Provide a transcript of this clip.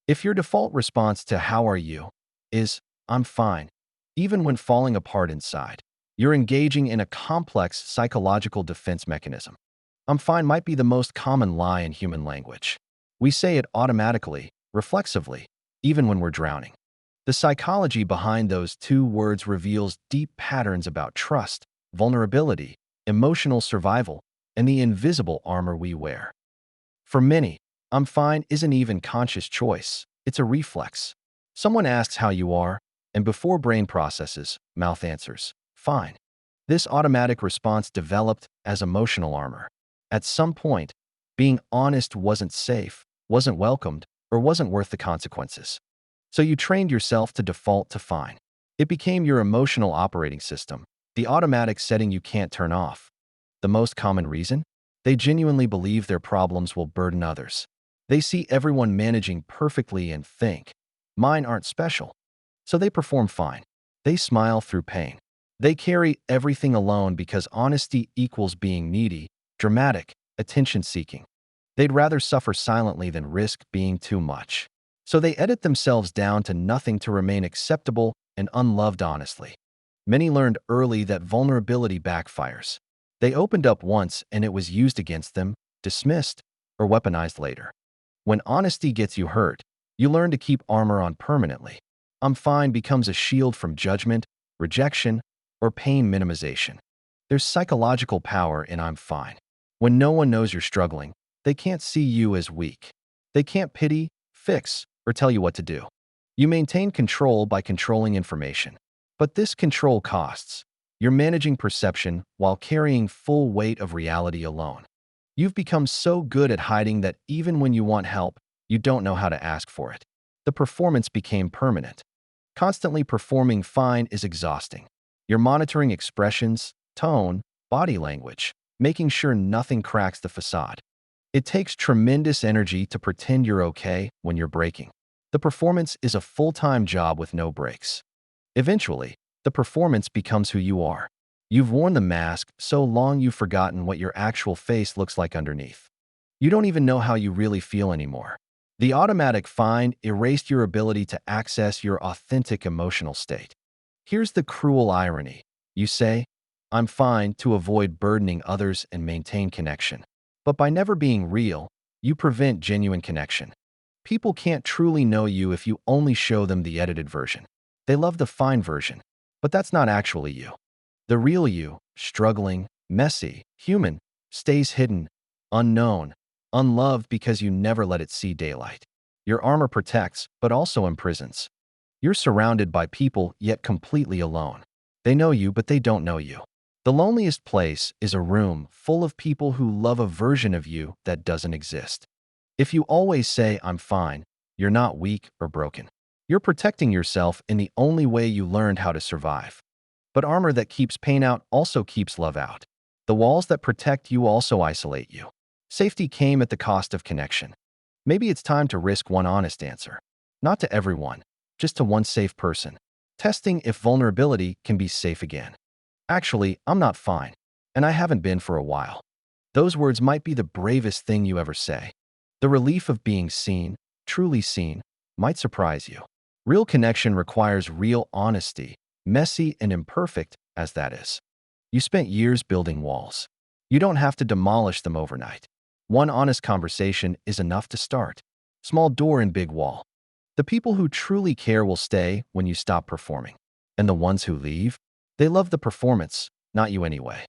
If your default response to "How are you?" is "I'm fine," even when falling apart inside, you're engaging in a complex psychological defense mechanism. "I'm fine" might be the most common lie in human language. We say it automatically, reflexively, even when we're drowning. The psychology behind those two words reveals deep patterns about trust, vulnerability, emotional survival, and the invisible armor we wear. For many, "I'm fine" isn't even conscious choice. It's a reflex. Someone asks how you are, and before brain processes, mouth answers, "Fine." This automatic response developed as emotional armor. At some point, being honest wasn't safe, wasn't welcomed, or wasn't worth the consequences. So you trained yourself to default to "fine." It became your emotional operating system, the automatic setting you can't turn off. The most common reason? They genuinely believe their problems will burden others. They see everyone managing perfectly and think, "Mine aren't special." So they perform fine. They smile through pain. They carry everything alone because honesty equals being needy, dramatic, attention-seeking. They'd rather suffer silently than risk being too much. So they edit themselves down to nothing to remain acceptable and unloved honestly. Many learned early that vulnerability backfires. They opened up once and it was used against them, dismissed, or weaponized later. When honesty gets you hurt, you learn to keep armor on permanently. "I'm fine" becomes a shield from judgment, rejection, or pain minimization. There's psychological power in "I'm fine." When no one knows you're struggling, they can't see you as weak. They can't pity, fix, or tell you what to do. You maintain control by controlling information. But this control costs. You're managing perception while carrying full weight of reality alone. You've become so good at hiding that even when you want help, you don't know how to ask for it. The performance became permanent. Constantly performing fine is exhausting. You're monitoring expressions, tone, body language, making sure nothing cracks the facade. It takes tremendous energy to pretend you're okay when you're breaking. The performance is a full-time job with no breaks. Eventually, the performance becomes who you are. You've worn the mask so long you've forgotten what your actual face looks like underneath. You don't even know how you really feel anymore. The automatic "fine" erased your ability to access your authentic emotional state. Here's the cruel irony. You say, "I'm fine," to avoid burdening others and maintain connection. But by never being real, you prevent genuine connection. People can't truly know you if you only show them the edited version. They love the fine version, but that's not actually you. The real you, struggling, messy, human, stays hidden, unknown, unloved because you never let it see daylight. Your armor protects, but also imprisons. You're surrounded by people, yet completely alone. They know you, but they don't know you. The loneliest place is a room full of people who love a version of you that doesn't exist. If you always say, "I'm fine," you're not weak or broken. You're protecting yourself in the only way you learned how to survive. But armor that keeps pain out also keeps love out. The walls that protect you also isolate you. Safety came at the cost of connection. Maybe it's time to risk one honest answer. Not to everyone, just to one safe person. Testing if vulnerability can be safe again. "Actually, I'm not fine, and I haven't been for a while." Those words might be the bravest thing you ever say. The relief of being seen, truly seen, might surprise you. Real connection requires real honesty, messy and imperfect as that is. You spent years building walls. You don't have to demolish them overnight. One honest conversation is enough to start. Small door in big wall. The people who truly care will stay when you stop performing. And the ones who leave, they love the performance, not you anyway.